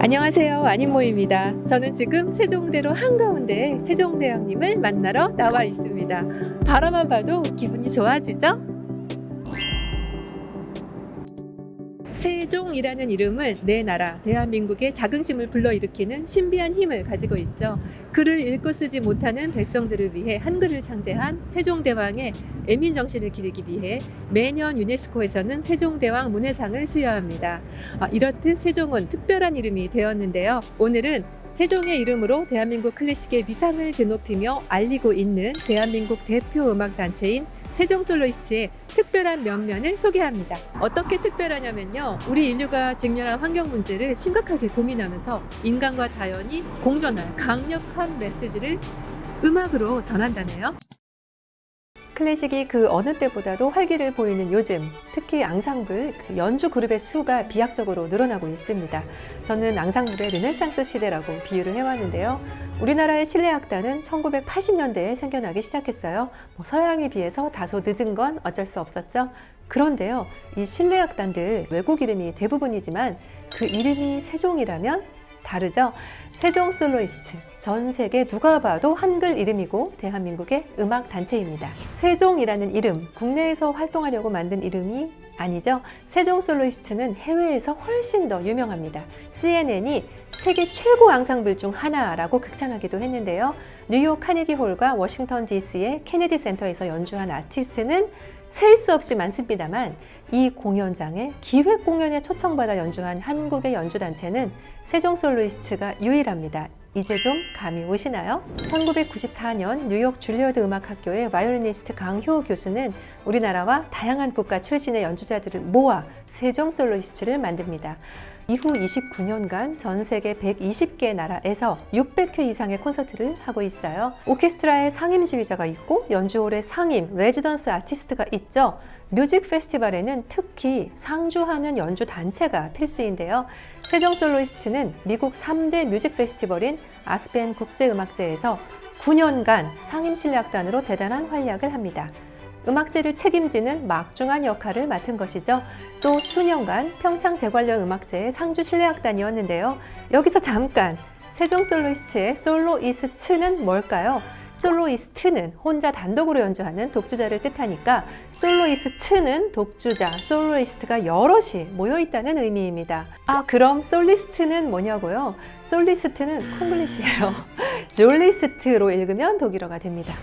안녕하세요. 안인모입니다. 저는 지금 세종대로 한가운데 세종대왕님을 만나러 나와 있습니다. 바라만 봐도 기분이 좋아지죠? 세종이라는 이름은 내 나라 대한민국의 자긍심을 불러일으키는 신비한 힘을 가지고 있죠. 글을 읽고 쓰지 못하는 백성들을 위해 한글을 창제한 세종대왕의 애민정신을 기리기 위해 매년 유네스코에서는 세종대왕 문해상을 수여합니다. 이렇듯 세종은 특별한 이름이 되었는데요. 오늘은 세종의 이름으로 대한민국 클래식의 위상을 드높이며 알리고 있는 대한민국 대표 음악단체인 세종솔로이스트의 특별한 면면을 소개합니다. 어떻게 특별하냐면요, 우리 인류가 직면한 환경 문제를 심각하게 고민하면서 인간과 자연이 공존할 강력한 메시지를 음악으로 전한다네요. 클래식이 그 어느 때보다도 활기를 보이는 요즘, 특히 앙상블, 연주 그룹의 수가 비약적으로 늘어나고 있습니다. 저는 앙상블의 르네상스 시대라고 비유를 해왔는데요. 우리나라의 실내악단은 1980년대에 생겨나기 시작했어요. 서양에 비해서 다소 늦은 건 어쩔 수 없었죠. 그런데요, 이 실내악단들 외국 이름이 대부분이지만 그 이름이 세종이라면 다르죠? 세종 솔로이스트, 전 세계 누가 봐도 한글 이름이고 대한민국의 음악 단체입니다. 세종이라는 이름, 국내에서 활동하려고 만든 이름이 아니죠. 세종 솔로이스트는 해외에서 훨씬 더 유명합니다. CNN이 세계 최고 앙상블 중 하나라고 극찬하기도 했는데요. 뉴욕 카네기 홀과 워싱턴 DC의 케네디 센터에서 연주한 아티스트는 셀 수 없이 많습니다만 이 공연장에 기획 공연에 초청받아 연주한 한국의 연주단체는 세종 솔로이스트가 유일합니다. 이제 좀 감이 오시나요? 1994년 뉴욕 줄리어드 음악학교의 바이올리니스트 강효 교수는 우리나라와 다양한 국가 출신의 연주자들을 모아 세종 솔로이스트를 만듭니다. 이후 29년간 전 세계 120개 나라에서 600회 이상의 콘서트를 하고 있어요. 오케스트라의 상임 지휘자가 있고 연주홀의 상임, 레지던스 아티스트가 있죠. 뮤직 페스티벌에는 특히 상주하는 연주 단체가 필수인데요. 세종 솔로이스트는 미국 3대 뮤직 페스티벌인 아스펜 국제음악제에서 9년간 상임 실내악단으로 대단한 활약을 합니다. 음악제를 책임지는 막중한 역할을 맡은 것이죠. 또 수년간 평창대관령 음악제의 상주 실내악단이었는데요. 여기서 잠깐, 세종 솔로이스트의 솔로이스트는 뭘까요? 솔로이스트는 혼자 단독으로 연주하는 독주자를 뜻하니까 솔로이스트는 독주자, 솔로이스트가 여럿이 모여있다는 의미입니다. 그럼 솔리스트는 뭐냐고요? 솔리스트는 콩글리시예요. 졸리스트로 읽으면 독일어가 됩니다.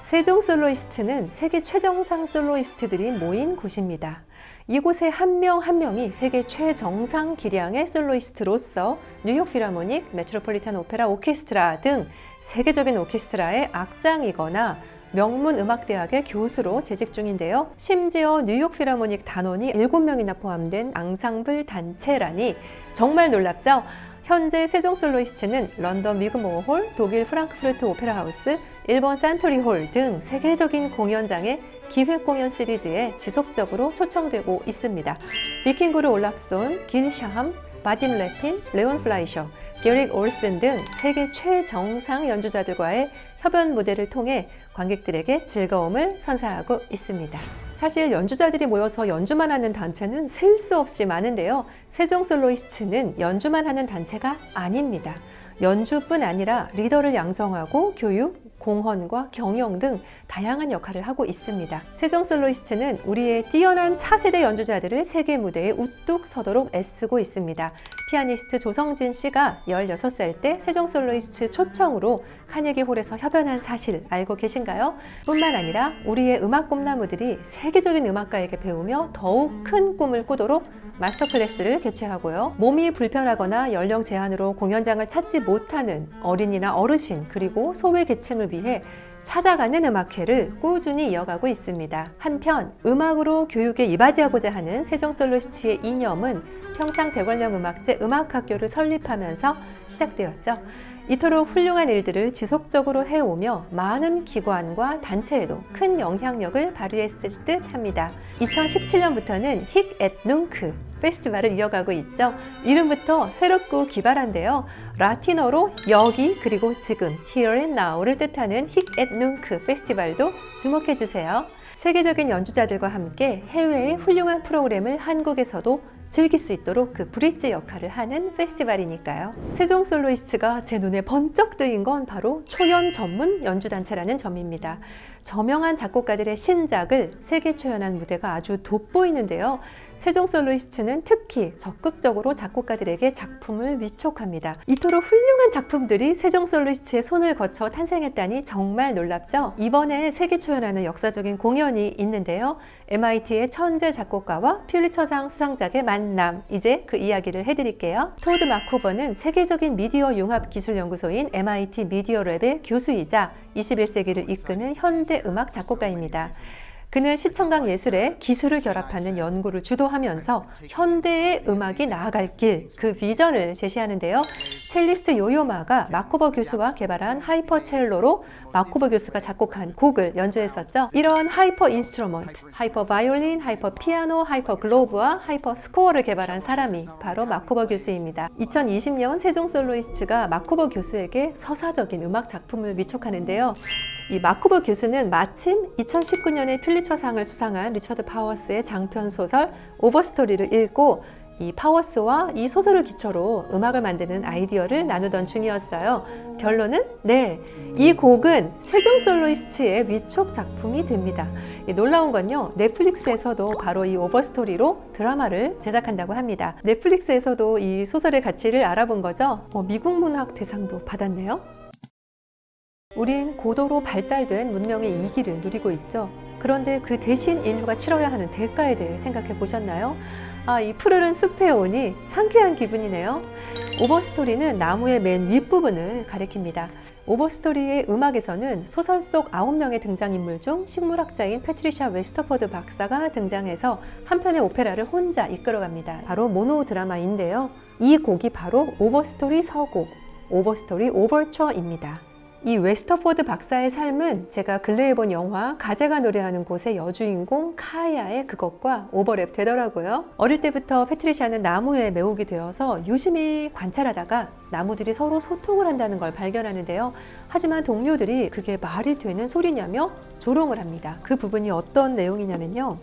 세종 솔로이스트는 세계 최정상 솔로이스트들이 모인 곳입니다. 이곳에 한 명 한 명이 세계 최정상 기량의 솔로이스트로서 뉴욕 필하모닉, 메트로폴리탄 오페라 오케스트라 등 세계적인 오케스트라의 악장이거나 명문 음악대학의 교수로 재직 중인데요. 심지어 뉴욕 필하모닉 단원이 7명이나 포함된 앙상블 단체라니 정말 놀랍죠? 현재 세종 솔로이스트는 런던 위그모어 홀, 독일 프랑크푸르트 오페라 하우스, 일본 산토리 홀 등 세계적인 공연장의 기획 공연 시리즈에 지속적으로 초청되고 있습니다. 비킹그루 올랍손, 길 샤함, 바딤 레핀, 레온 플라이셔, 게릭 올슨 등 세계 최정상 연주자들과의 협연 무대를 통해 관객들에게 즐거움을 선사하고 있습니다. 사실 연주자들이 모여서 연주만 하는 단체는 셀 수 없이 많은데요. 세종 솔로이스트는 연주만 하는 단체가 아닙니다. 연주뿐 아니라 리더를 양성하고 교육, 공헌과 경영 등 다양한 역할을 하고 있습니다. 세종 솔로이스트는 우리의 뛰어난 차세대 연주자들을 세계 무대에 우뚝 서도록 애쓰고 있습니다. 피아니스트 조성진 씨가 16살 때 세종 솔로이스트 초청으로 카네기 홀에서 협연한 사실 알고 계신가요? 뿐만 아니라 우리의 음악 꿈나무들이 세계적인 음악가에게 배우며 더욱 큰 꿈을 꾸도록 마스터 클래스를 개최하고요. 몸이 불편하거나 연령 제한으로 공연장을 찾지 못하는 어린이나 어르신 그리고 소외 계층을 위해 찾아가는 음악회를 꾸준히 이어가고 있습니다. 한편 음악으로 교육에 이바지하고자 하는 세종 솔로이스트의 이념은 평창대관령 음악제 음악학교를 설립하면서 시작되었죠. 이토록 훌륭한 일들을 지속적으로 해오며 많은 기관과 단체에도 큰 영향력을 발휘했을 듯 합니다. 2017년부터는 힉 앳 뭉크 페스티벌을 이어가고 있죠. 이름부터 새롭고 기발한데요. 라틴어로 여기 그리고 지금 Here and Now를 뜻하는 힉 앳 뭉크 페스티벌도 주목해주세요. 세계적인 연주자들과 함께 해외의 훌륭한 프로그램을 한국에서도 즐길 수 있도록 그 브릿지 역할을 하는 페스티벌이니까요. 세종 솔로이스트가 제 눈에 번쩍 뜨인 건 바로 초연 전문 연주단체라는 점입니다. 저명한 작곡가들의 신작을 세계 초연한 무대가 아주 돋보이는데요. 세종 솔로이스트는 특히 적극적으로 작곡가들에게 작품을 위촉합니다. 이토록 훌륭한 작품들이 세종 솔로이스트의 손을 거쳐 탄생했다니 정말 놀랍죠? 이번에 세계 초연하는 역사적인 공연이 있는데요. MIT의 천재 작곡가와 퓰리처상 수상작의 만남, 이제 그 이야기를 해드릴게요. 토드 마코버는 세계적인 미디어 융합 기술 연구소인 MIT 미디어랩의 교수이자 21세기를 이끄는 현대 음악 작곡가입니다. 그는 시청각 예술에 기술을 결합하는 연구를 주도하면서 현대의 음악이 나아갈 길, 그 비전을 제시하는데요. 첼리스트 요요마가 마코버 교수와 개발한 하이퍼 첼로로 마코버 교수가 작곡한 곡을 연주했었죠. 이런 하이퍼 인스트루먼트, 하이퍼 바이올린, 하이퍼 피아노, 하이퍼 글로브와 하이퍼 스코어를 개발한 사람이 바로 마코버 교수입니다. 2020년 세종 솔로이스트가 마코버 교수에게 서사적인 음악 작품을 위촉하는데요. 이 마코버 교수는 마침 2019년에 퓰리처상을 수상한 리처드 파워스의 장편 소설 오버스토리를 읽고 이 파워스와 이 소설을 기초로 음악을 만드는 아이디어를 나누던 중이었어요. 결론은 네, 이 곡은 세종 솔로이스트의 위촉 작품이 됩니다. 놀라운 건요, 넷플릭스에서도 바로 이 오버스토리로 드라마를 제작한다고 합니다. 넷플릭스에서도 이 소설의 가치를 알아본 거죠. 미국 문학 대상도 받았네요. 우린 고도로 발달된 문명의 이기를 누리고 있죠. 그런데 그 대신 인류가 치러야 하는 대가에 대해 생각해 보셨나요? 이 푸르른 숲에 오니 상쾌한 기분이네요. 오버스토리는 나무의 맨 윗부분을 가리킵니다. 오버스토리의 음악에서는 소설 속 9명의 등장인물 중 식물학자인 패트리샤 웨스터포드 박사가 등장해서 한 편의 오페라를 혼자 이끌어갑니다. 바로 모노 드라마인데요. 이 곡이 바로 오버스토리 서곡, 오버스토리 오버처입니다. 이 웨스터포드 박사의 삶은 제가 근래에 본 영화 가제가 노래하는 곳의 여주인공 카야의 그것과 오버랩 되더라고요. 어릴 때부터 패트리샤는 나무에 매혹이 되어서 유심히 관찰하다가 나무들이 서로 소통을 한다는 걸 발견하는데요. 하지만 동료들이 그게 말이 되는 소리냐며 조롱을 합니다. 그 부분이 어떤 내용이냐면요.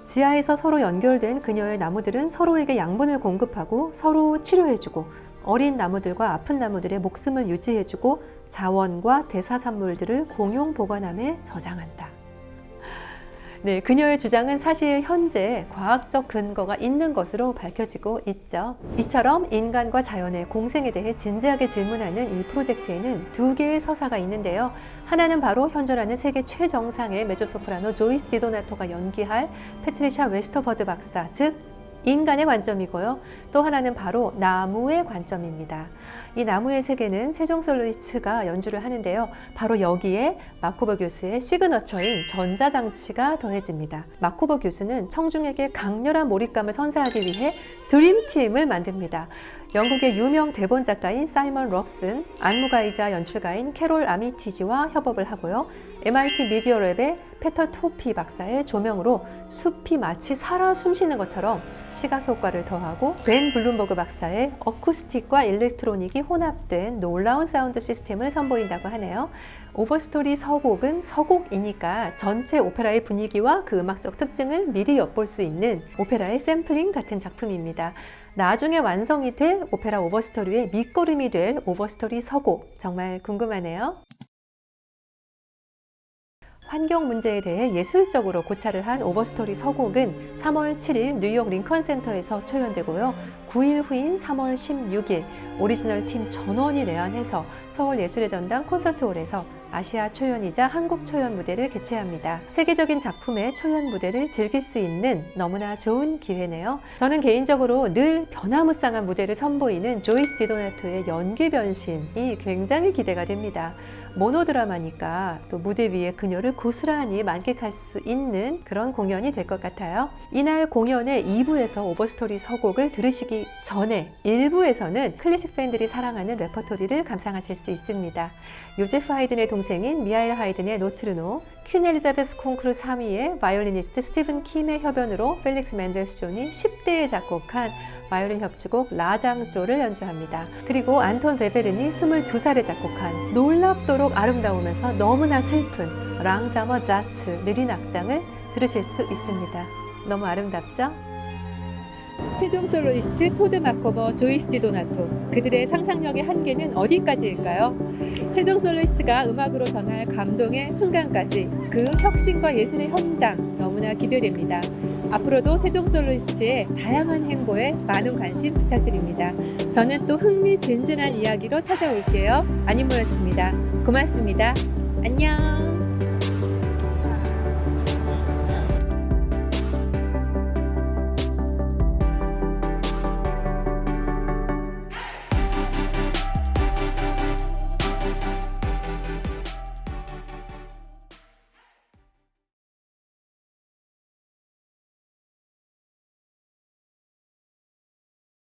지하에서 서로 연결된 그녀의 나무들은 서로에게 양분을 공급하고 서로 치료해주고 어린 나무들과 아픈 나무들의 목숨을 유지해주고 자원과 대사산물들을 공용 보관함에 저장한다. 네, 그녀의 주장은 사실 현재 과학적 근거가 있는 것으로 밝혀지고 있죠. 이처럼 인간과 자연의 공생에 대해 진지하게 질문하는 이 프로젝트에는 두 개의 서사가 있는데요. 하나는 바로 현존하는 세계 최정상의 메조소프라노 조이스 디도나토가 연기할 패트리샤 웨스터버드 박사, 즉 인간의 관점이고요. 또 하나는 바로 나무의 관점입니다. 이 나무의 세계는 세종 솔로이스트가 연주를 하는데요. 바로 여기에 마코버 교수의 시그너처인 전자장치가 더해집니다. 마코버 교수는 청중에게 강렬한 몰입감을 선사하기 위해 드림팀을 만듭니다. 영국의 유명 대본 작가인 사이먼 롭슨, 안무가이자 연출가인 캐롤 아미티지와 협업을 하고요. MIT 미디어랩의 페터 토피 박사의 조명으로 숲이 마치 살아 숨쉬는 것처럼 시각 효과를 더하고 벤 블룸버그 박사의 어쿠스틱과 일렉트로닉이 혼합된 놀라운 사운드 시스템을 선보인다고 하네요. 오버스토리 서곡은 서곡이니까 전체 오페라의 분위기와 그 음악적 특징을 미리 엿볼 수 있는 오페라의 샘플링 같은 작품입니다. 나중에 완성이 될 오페라 오버스토리의 밑거름이 될 오버스토리 서곡, 정말 궁금하네요. 환경 문제에 대해 예술적으로 고찰을 한 오버스토리 서곡은 3월 7일 뉴욕 링컨 센터에서 초연되고요. 9일 후인 3월 16일 오리지널 팀 전원이 내한해서 서울예술의 전당 콘서트홀에서 아시아 초연이자 한국 초연 무대를 개최합니다. 세계적인 작품의 초연 무대를 즐길 수 있는 너무나 좋은 기회네요. 저는 개인적으로 늘 변화무쌍한 무대를 선보이는 조이스 디도나토의 연기 변신이 굉장히 기대가 됩니다. 모노드라마니까 또 무대 위에 그녀를 고스란히 만끽할 수 있는 그런 공연이 될 것 같아요. 이날 공연의 2부에서 오버스토리 서곡을 들으시기 전에 1부에서는 클래식 팬들이 사랑하는 레퍼토리를 감상하실 수 있습니다. 요제프 하이든의 동생인 미하일 하이든의 노트르노, 퀸 엘리자베스 콩쿠르 3위의 바이올리니스트 스티븐 킴의 협연으로 펠릭스 맨델스존이 10대에 작곡한 바이올린 협주곡 라장조를 연주합니다. 그리고 안톤 베베른이 22살에 작곡한 놀랍도록 아름다우면서 너무나 슬픈 랑자머 자츠 느린 악장을 들으실 수 있습니다. 너무 아름답죠? 세종 솔로리스트, 토드 마코버, 조이스티 도나토. 그들의 상상력의 한계는 어디까지일까요? 세종 솔로리스트가 음악으로 전할 감동의 순간까지 그 혁신과 예술의 현장 너무나 기대됩니다. 앞으로도 세종 솔로리스트의 다양한 행보에 많은 관심 부탁드립니다. 저는 또 흥미진진한 이야기로 찾아올게요. 안인모였습니다. 고맙습니다. 안녕.